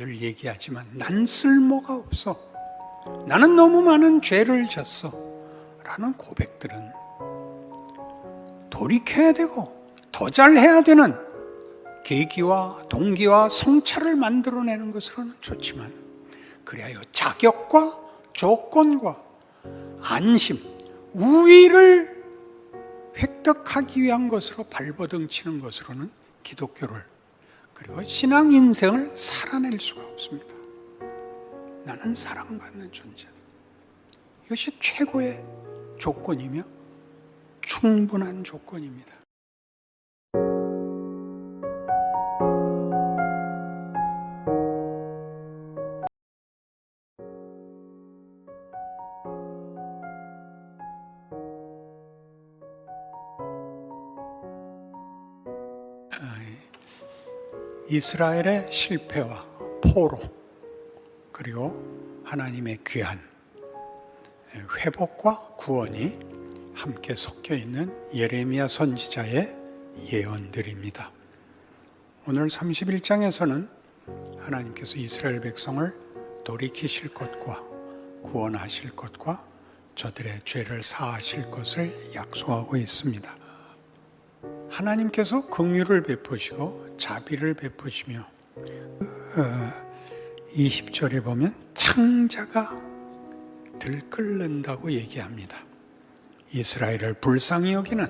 늘 얘기하지만 난 쓸모가 없어, 나는 너무 많은 죄를 졌어 라는 고백들은 돌이켜야 되고 더 잘해야 되는 계기와 동기와 성찰을 만들어내는 것으로는 좋지만, 그리하여 자격과 조건과 안심, 우위를 획득하기 위한 것으로 발버둥 치는 것으로는 기독교를, 그리고 신앙 인생을 살아낼 수가 없습니다. 나는 사랑받는 존재다. 이것이 최고의 조건이며 충분한 조건입니다. 이스라엘의 실패와 포로, 그리고 하나님의 귀한 회복과 구원이 함께 섞여 있는 예레미야 선지자의 예언들입니다. 오늘 31장에서는 하나님께서 이스라엘 백성을 돌이키실 것과 구원하실 것과 저들의 죄를 사하실 것을 약속하고 있습니다. 하나님께서 긍휼을 베푸시고 자비를 베푸시며 20절에 보면 창자가 들끓는다고 얘기합니다. 이스라엘을 불쌍히 여기는,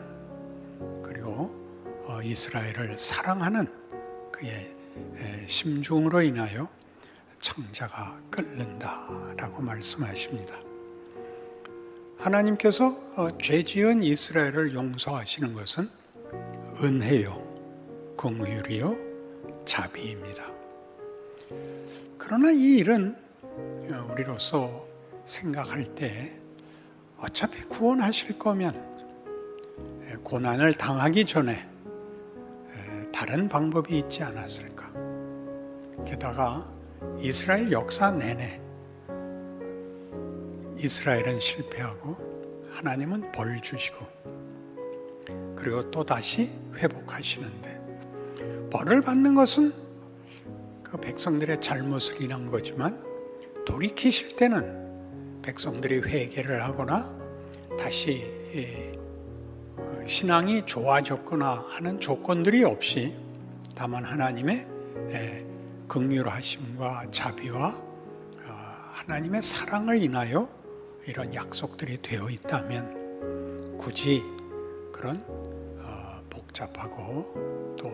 그리고 이스라엘을 사랑하는 그의 심중으로 인하여 창자가 끓는다라고 말씀하십니다. 하나님께서 죄 지은 이스라엘을 용서하시는 것은 은혜요, 긍휼이요, 자비입니다. 그러나 이 일은 우리로서 생각할 때 어차피 구원하실 거면 고난을 당하기 전에 다른 방법이 있지 않았을까? 게다가 이스라엘 역사 내내 이스라엘은 실패하고 하나님은 벌 주시고, 그리고 또 다시 회복하시는데, 벌을 받는 것은 그 백성들의 잘못을 인한 거지만 돌이키실 때는 백성들이 회개를 하거나 다시 신앙이 좋아졌거나 하는 조건들이 없이, 다만 하나님의 긍휼하심과 자비와 하나님의 사랑을 인하여 이런 약속들이 되어 있다면, 굳이 그런 복잡하고 또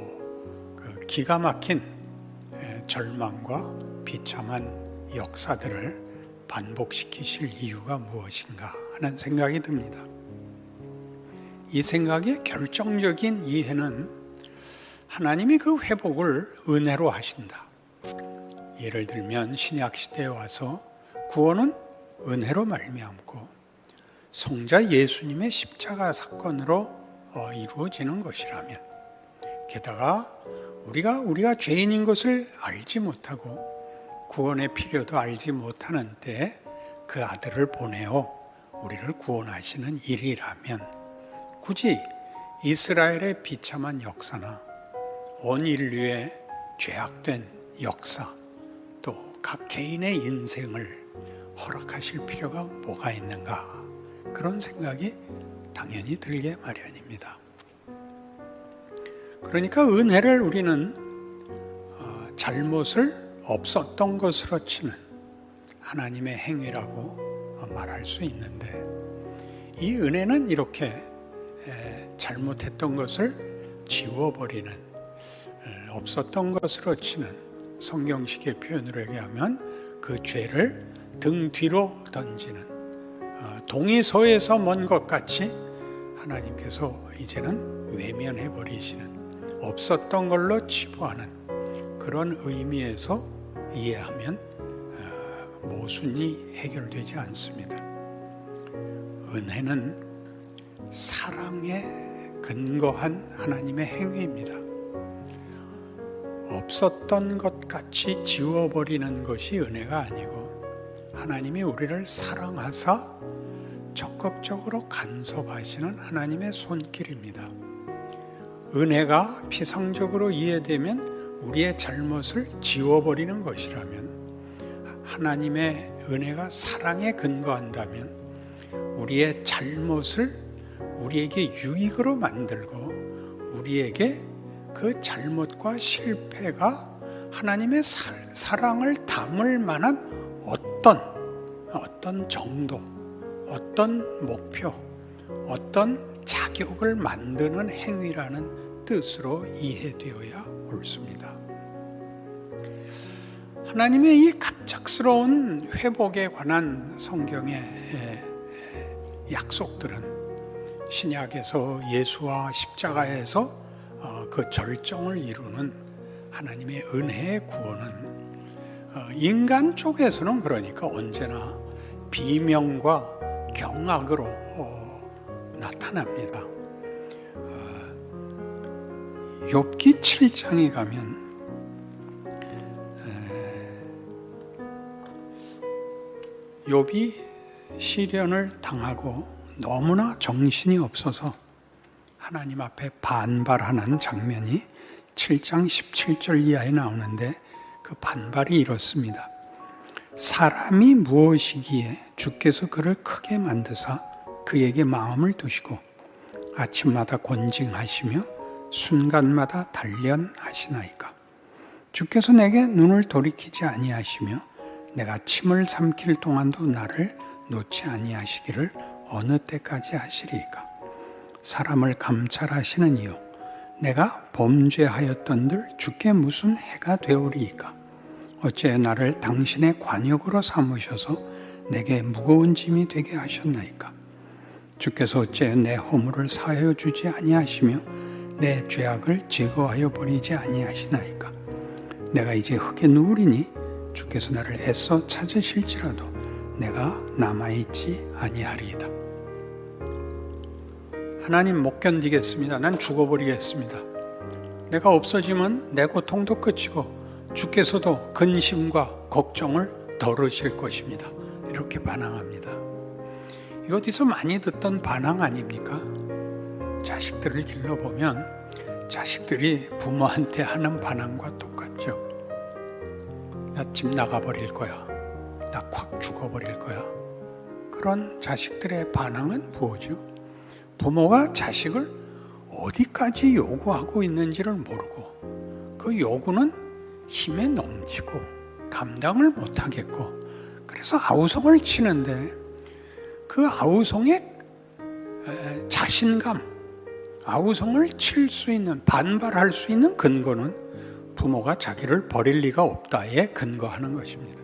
기가 막힌 절망과 비참한 역사들을 반복시키실 이유가 무엇인가 하는 생각이 듭니다. 이 생각의 결정적인 이해는 하나님이 그 회복을 은혜로 하신다. 예를 들면 신약시대에 와서 구원은 은혜로 말미암고 성자 예수님의 십자가 사건으로 이루어지는 것이라면, 게다가 우리가 죄인인 것을 알지 못하고 구원의 필요도 알지 못하는 때에 그 아들을 보내어 우리를 구원하시는 일이라면, 굳이 이스라엘의 비참한 역사나 온 인류의 죄악된 역사, 또 각 개인의 인생을 허락하실 필요가 뭐가 있는가, 그런 생각이 당연히 들게 마련입니다. 그러니까 은혜를 우리는 잘못을 없었던 것으로 치는 하나님의 행위라고 말할 수 있는데, 이 은혜는 이렇게 잘못했던 것을 지워버리는, 없었던 것으로 치는, 성경식의 표현으로 얘기하면 그 죄를 등 뒤로 던지는, 동이서에서 먼 것 같이 하나님께서 이제는 외면해버리시는, 없었던 걸로 치부하는 그런 의미에서 이해하면 모순이 해결되지 않습니다. 은혜는 사랑에 근거한 하나님의 행위입니다. 없었던 것 같이 지워버리는 것이 은혜가 아니고, 하나님이 우리를 사랑하사 적극적으로 간섭하시는 하나님의 손길입니다. 은혜가 피상적으로 이해되면 우리의 잘못을 지워버리는 것이라면, 하나님의 은혜가 사랑에 근거한다면 우리의 잘못을 우리에게 유익으로 만들고 우리에게 그 잘못과 실패가 하나님의 사랑을 담을 만한 어떤 정도, 어떤 목표, 어떤 자격을 만드는 행위라는 뜻으로 이해되어야 옳습니다. 하나님의 이 갑작스러운 회복에 관한 성경의 약속들은 신약에서 예수와 십자가에서 그 절정을 이루는 하나님의 은혜의 구원은 인간 쪽에서는 그러니까 언제나 비명과 경악으로 나타납니다. 욥기 7장에 가면 욥이 시련을 당하고 너무나 정신이 없어서 하나님 앞에 반발하는 장면이 7장 17절 이하에 나오는데 그 반발이 이렇습니다. 사람이 무엇이기에 주께서 그를 크게 만드사 그에게 마음을 두시고 아침마다 권징하시며 순간마다 단련하시나이까. 주께서 내게 눈을 돌이키지 아니하시며 내가 침을 삼킬 동안도 나를 놓지 아니하시기를 어느 때까지 하시리이까. 사람을 감찰하시는 이요 내가 범죄하였던들 주께 무슨 해가 되오리이까. 어째 나를 당신의 관역으로 삼으셔서 내게 무거운 짐이 되게 하셨나이까. 주께서 어째 내 허물을 사하여 주지 아니하시며 내 죄악을 제거하여 버리지 아니하시나이까. 내가 이제 흙에 누우리니 주께서 나를 애써 찾으실지라도 내가 남아있지 아니하리이다. 하나님 못 견디겠습니다. 난 죽어버리겠습니다. 내가 없어지면 내 고통도 끝이고 주께서도 근심과 걱정을 덜으실 것입니다. 이렇게 반항합니다. 이 어디서 많이 듣던 반항 아닙니까? 자식들을 길러보면 자식들이 부모한테 하는 반항과 똑같죠. 나 집 나가버릴 거야. 나 콱 죽어버릴 거야. 그런 자식들의 반항은 뭐죠? 부모가 자식을 어디까지 요구하고 있는지를 모르고 그 요구는 힘에 넘치고 감당을 못하겠고 그래서 아우성을 치는데 그 아우성의 자신감, 아우성을 칠 수 있는, 반발할 수 있는 근거는 부모가 자기를 버릴 리가 없다에 근거하는 것입니다.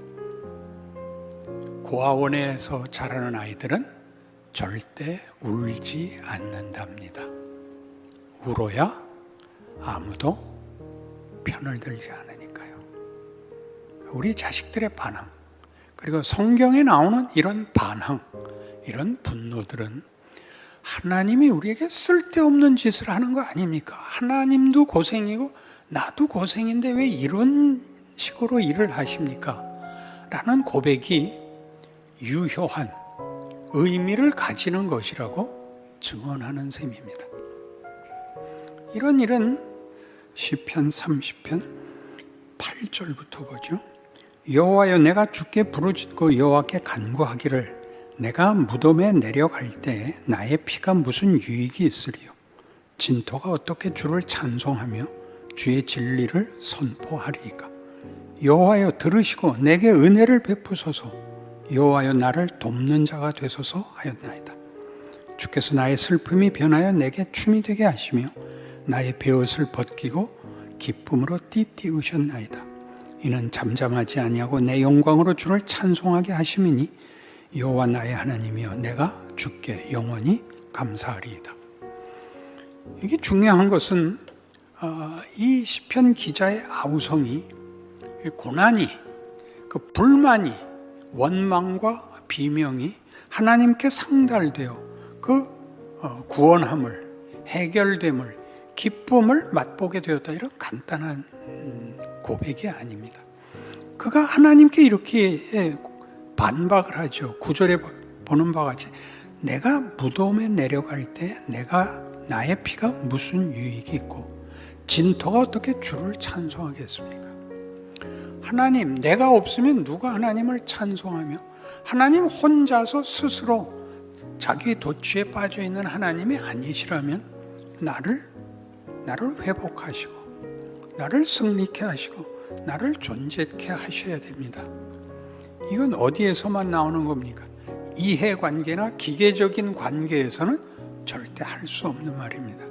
고아원에서 자라는 아이들은 절대 울지 않는답니다. 울어야 아무도 편을 들지 않으니까요. 우리 자식들의 반항, 그리고 성경에 나오는 이런 반항, 이런 분노들은 하나님이 우리에게 쓸데없는 짓을 하는 거 아닙니까? 하나님도 고생이고 나도 고생인데 왜 이런 식으로 일을 하십니까? 라는 고백이 유효한 의미를 가지는 것이라고 증언하는 셈입니다. 이런 일은 시편 30편 8절부터 보죠. 여호와여 내가 주께 부르짖고 여호와께 간구하기를 내가 무덤에 내려갈 때 나의 피가 무슨 유익이 있으리요. 진토가 어떻게 주를 찬송하며 주의 진리를 선포하리이까. 여호와여 들으시고 내게 은혜를 베푸소서. 여호와여 나를 돕는 자가 되소서 하였나이다. 주께서 나의 슬픔이 변하여 내게 춤이 되게 하시며 나의 베옷을 벗기고 기쁨으로 띠띠우셨나이다. 이는 잠잠하지 아니하고 내 영광으로 주를 찬송하게 하심이니 여호와 나의 하나님이여 내가 주께 영원히 감사하리이다. 이게 중요한 것은 이 시편 기자의 아우성이 고난이, 그 불만이, 원망과 비명이 하나님께 상달되어 그 구원함을, 해결됨을, 기쁨을 맛보게 되었다. 이런 간단한 고백이 아닙니다. 그가 하나님께 이렇게 반박을 하죠. 9절에 보는 바와 같이 내가 무덤에 내려갈 때 내가 나의 피가 무슨 유익이 있고 진토가 어떻게 주를 찬송하겠습니까? 하나님, 내가 없으면 누가 하나님을 찬송하며, 하나님 혼자서 스스로 자기 도취에 빠져 있는 하나님이 아니시라면 나를 회복하시고 나를 승리케 하시고 나를 존재케 하셔야 됩니다. 이건 어디에서만 나오는 겁니까? 이해관계나 기계적인 관계에서는 절대 할 수 없는 말입니다.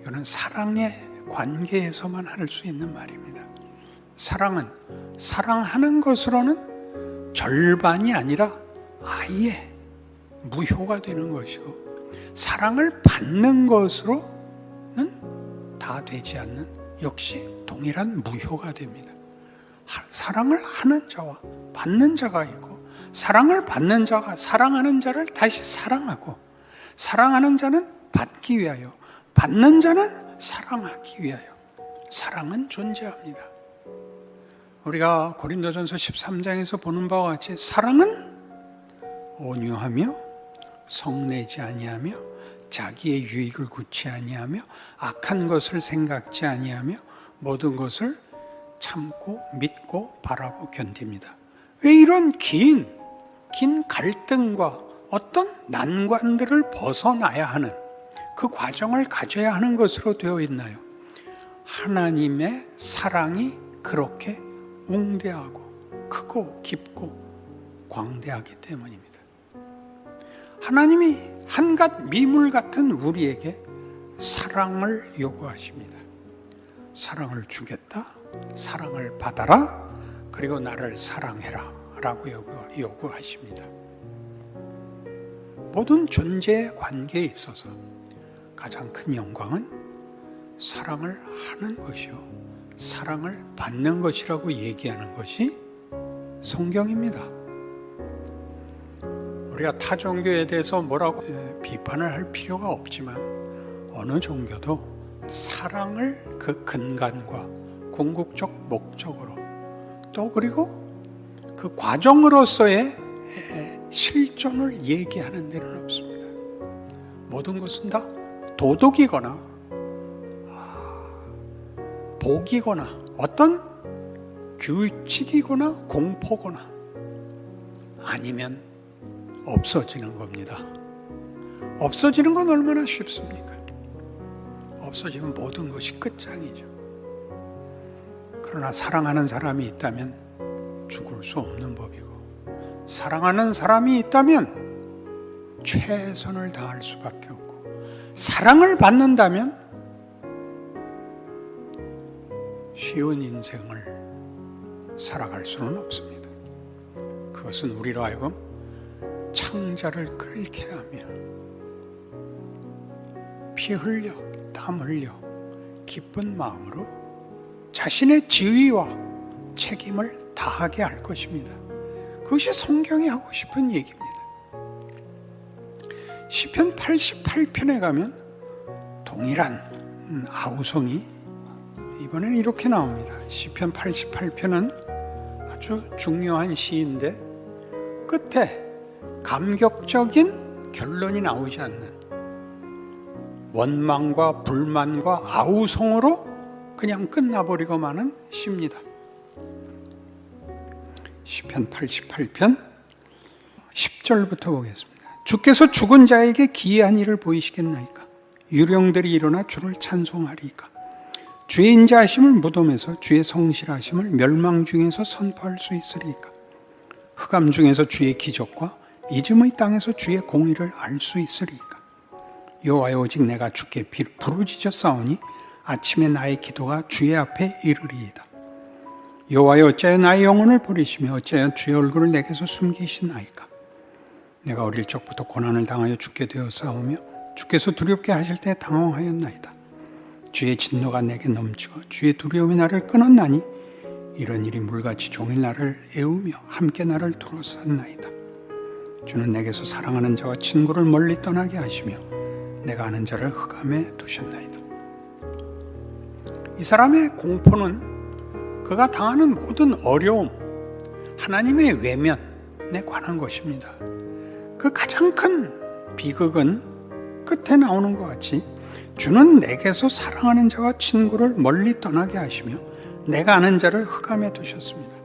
이거는 사랑의 관계에서만 할 수 있는 말입니다. 사랑은 사랑하는 것으로는 절반이 아니라 아예 무효가 되는 것이고, 사랑을 받는 것으로는 다 되지 않는, 역시 동일한 무효가 됩니다. 사랑을 하는 자와 받는 자가 있고, 사랑을 받는 자가 사랑하는 자를 다시 사랑하고, 사랑하는 자는 받기 위하여, 받는 자는 사랑하기 위하여 사랑은 존재합니다. 우리가 고린도전서 13장에서 보는 바와 같이 사랑은 온유하며 성내지 아니하며 자기의 유익을 구치 아니하며 악한 것을 생각지 아니하며 모든 것을 참고 믿고 바라고 견딥니다. 왜 이런 긴 갈등과 어떤 난관들을 벗어나야 하는 그 과정을 가져야 하는 것으로 되어 있나요? 하나님의 사랑이 그렇게 웅대하고 크고 깊고 광대하기 때문입니다. 하나님이 한갓 미물 같은 우리에게 사랑을 요구하십니다. 사랑을 주겠다, 사랑을 받아라, 그리고 나를 사랑해라 라고 요구하십니다. 모든 존재의 관계에 있어서 가장 큰 영광은 사랑을 하는 것이요, 사랑을 받는 것이라고 얘기하는 것이 성경입니다. 우리가 타 종교에 대해서 뭐라고 비판을 할 필요가 없지만, 어느 종교도 사랑을 그 근간과 궁극적 목적으로, 또 그리고 그 과정으로서의 실존을 얘기하는 데는 없습니다. 모든 것은 다 도덕이거나 복이거나 어떤 규칙이거나 공포거나 아니면 없어지는 겁니다. 없어지는 건 얼마나 쉽습니까? 없어지면 모든 것이 끝장이죠. 그러나 사랑하는 사람이 있다면 죽을 수 없는 법이고, 사랑하는 사람이 있다면 최선을 다할 수밖에 없고, 사랑을 받는다면 쉬운 인생을 살아갈 수는 없습니다. 그것은 우리로 하여금 창자를 끓게 하며 피 흘려 땀 흘려 기쁜 마음으로 자신의 지위와 책임을 다하게 할 것입니다. 그것이 성경이 하고 싶은 얘기입니다. 시편 88편에 가면 동일한 아우성이 이번에는 이렇게 나옵니다. 시편 88편은 아주 중요한 시인데 끝에 감격적인 결론이 나오지 않는 원망과 불만과 아우성으로 그냥 끝나버리고 마는 시입니다. 시편 88편 10절부터 보겠습니다. 주께서 죽은 자에게 기이한 일을 보이시겠나이까? 유령들이 일어나 주를 찬송하리이까? 주의 인자하심을 무덤에서, 주의 성실하심을 멸망 중에서 선포할 수 있으리이까? 흑암 중에서 주의 기적과 이즘의 땅에서 주의 공의를 알 수 있으리이까? 여호와여, 오직 내가 주께 부르짖었사오니 아침에 나의 기도가 주의 앞에 이르리이다. 여호와여, 어찌하여 나의 영혼을 버리시며 어찌하여 주의 얼굴을 내게서 숨기시나이까? 내가 어릴 적부터 고난을 당하여 죽게 되었사오며 주께서 두렵게 하실 때 당황하였나이다. 주의 진노가 내게 넘치고 주의 두려움이 나를 끊었나니 이런 일이 물같이 종일 나를 애우며 함께 나를 둘러쌌나이다. 주는 내게서 사랑하는 자와 친구를 멀리 떠나게 하시며 내가 아는 자를 흑암에 두셨나이다. 이 사람의 공포는 그가 당하는 모든 어려움, 하나님의 외면에 관한 것입니다. 그 가장 큰 비극은 끝에 나오는 것 같이 주는 내게서 사랑하는 자와 친구를 멀리 떠나게 하시며 내가 아는 자를 흑암에 두셨습니다.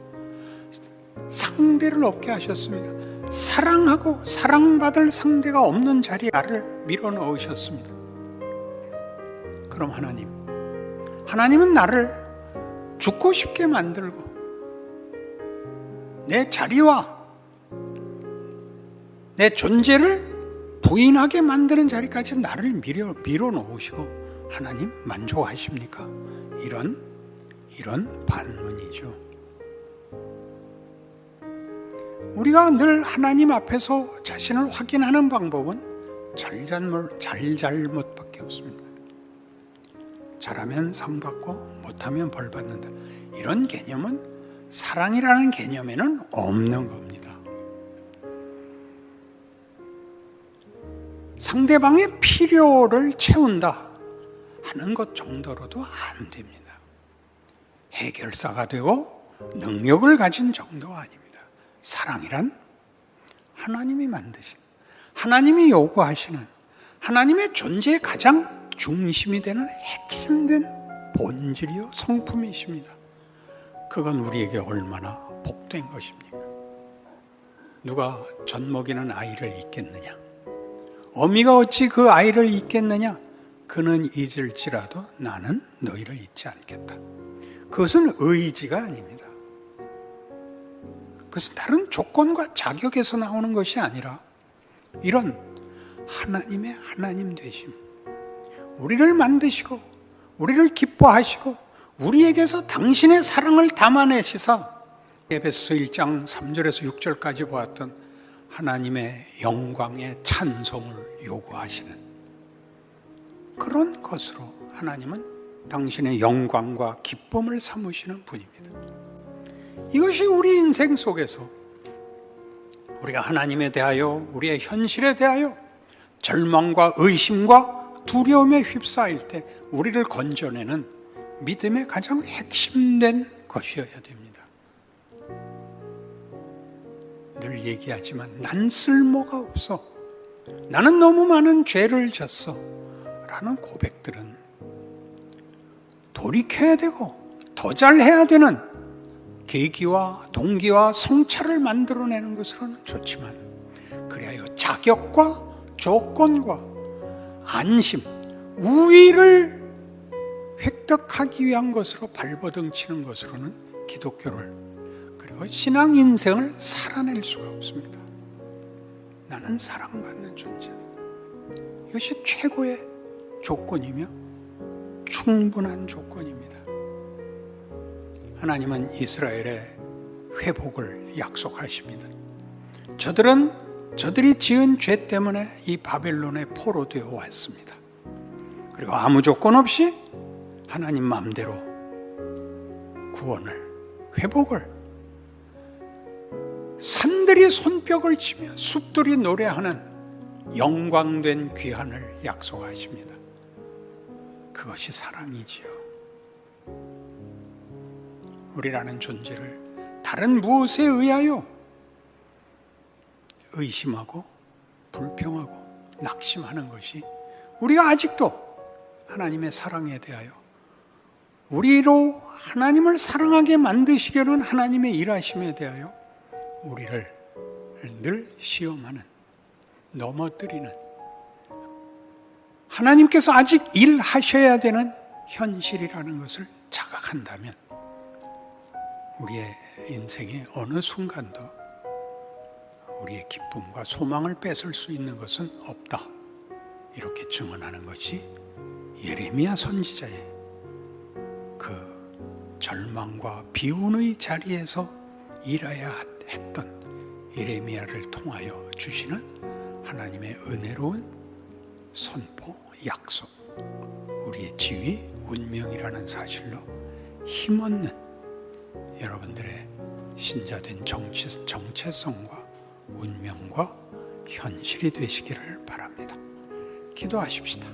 상대를 없게 하셨습니다. 사랑하고 사랑받을 상대가 없는 자리에 나를 밀어넣으셨습니다. 그럼 하나님은 나를 죽고 싶게 만들고 내 자리와 내 존재를 부인하게 만드는 자리까지 나를 밀어넣으시고 하나님 만족하십니까? 이런 반문이죠. 우리가 늘 하나님 앞에서 자신을 확인하는 방법은 잘잘못밖에 없습니다. 잘하면 상 받고 못하면 벌 받는다. 이런 개념은 사랑이라는 개념에는 없는 겁니다. 상대방의 필요를 채운다 하는 것 정도로도 안 됩니다. 해결사가 되고 능력을 가진 정도가 아닙니다. 사랑이란 하나님이 만드신, 하나님이 요구하시는 하나님의 존재의 가장 중심이 되는 핵심된 본질이요 성품이십니다. 그건 우리에게 얼마나 복된 것입니까? 누가 젖 먹이는 아이를 잊겠느냐? 어미가 어찌 그 아이를 잊겠느냐? 그는 잊을지라도 나는 너희를 잊지 않겠다. 그것은 의지가 아닙니다. 그것은 다른 조건과 자격에서 나오는 것이 아니라 이런 하나님의 하나님 되심, 우리를 만드시고 우리를 기뻐하시고 우리에게서 당신의 사랑을 담아내시사 에베소서 1장 3절에서 6절까지 보았던 하나님의 영광의 찬송을 요구하시는 그런 것으로 하나님은 당신의 영광과 기쁨을 삼으시는 분입니다. 이것이 우리 인생 속에서 우리가 하나님에 대하여 우리의 현실에 대하여 절망과 의심과 두려움에 휩싸일 때 우리를 건져내는 믿음의 가장 핵심된 것이어야 됩니다. 늘 얘기하지만 난 쓸모가 없어, 나는 너무 많은 죄를 졌어 라는 고백들은 돌이켜야 되고 더 잘해야 되는 계기와 동기와 성찰을 만들어내는 것으로는 좋지만 그리하여 자격과 조건과 안심, 우위를 획득하기 위한 것으로 발버둥치는 것으로는 기독교를 그리고 신앙 인생을 살아낼 수가 없습니다. 나는 사랑받는 존재다. 이것이 최고의 조건이며 충분한 조건입니다. 하나님은 이스라엘의 회복을 약속하십니다. 저들이 지은 죄 때문에 이 바벨론에 포로되어 왔습니다. 그리고 아무 조건 없이 하나님 마음대로 구원을, 회복을, 산들이 손뼉을 치며 숲들이 노래하는 영광된 귀환을 약속하십니다. 그것이 사랑이지요. 우리라는 존재를 다른 무엇에 의하여 의심하고 불평하고 낙심하는 것이 우리가 아직도 하나님의 사랑에 대하여 우리로 하나님을 사랑하게 만드시려는 하나님의 일하심에 대하여 우리를 늘 시험하는, 넘어뜨리는, 하나님께서 아직 일하셔야 되는 현실이라는 것을 자각한다면 우리의 인생의 어느 순간도 우리의 기쁨과 소망을 뺏을 수 있는 것은 없다. 이렇게 증언하는 것이 예레미야 선지자의 그 절망과 비운의 자리에서 일해야 했던 예레미야를 통하여 주시는 하나님의 은혜로운 선포, 약속, 우리의 지위, 운명이라는 사실로 힘없는 여러분들의 신자된 정체성과 운명과 현실이 되시기를 바랍니다. 기도하십시다.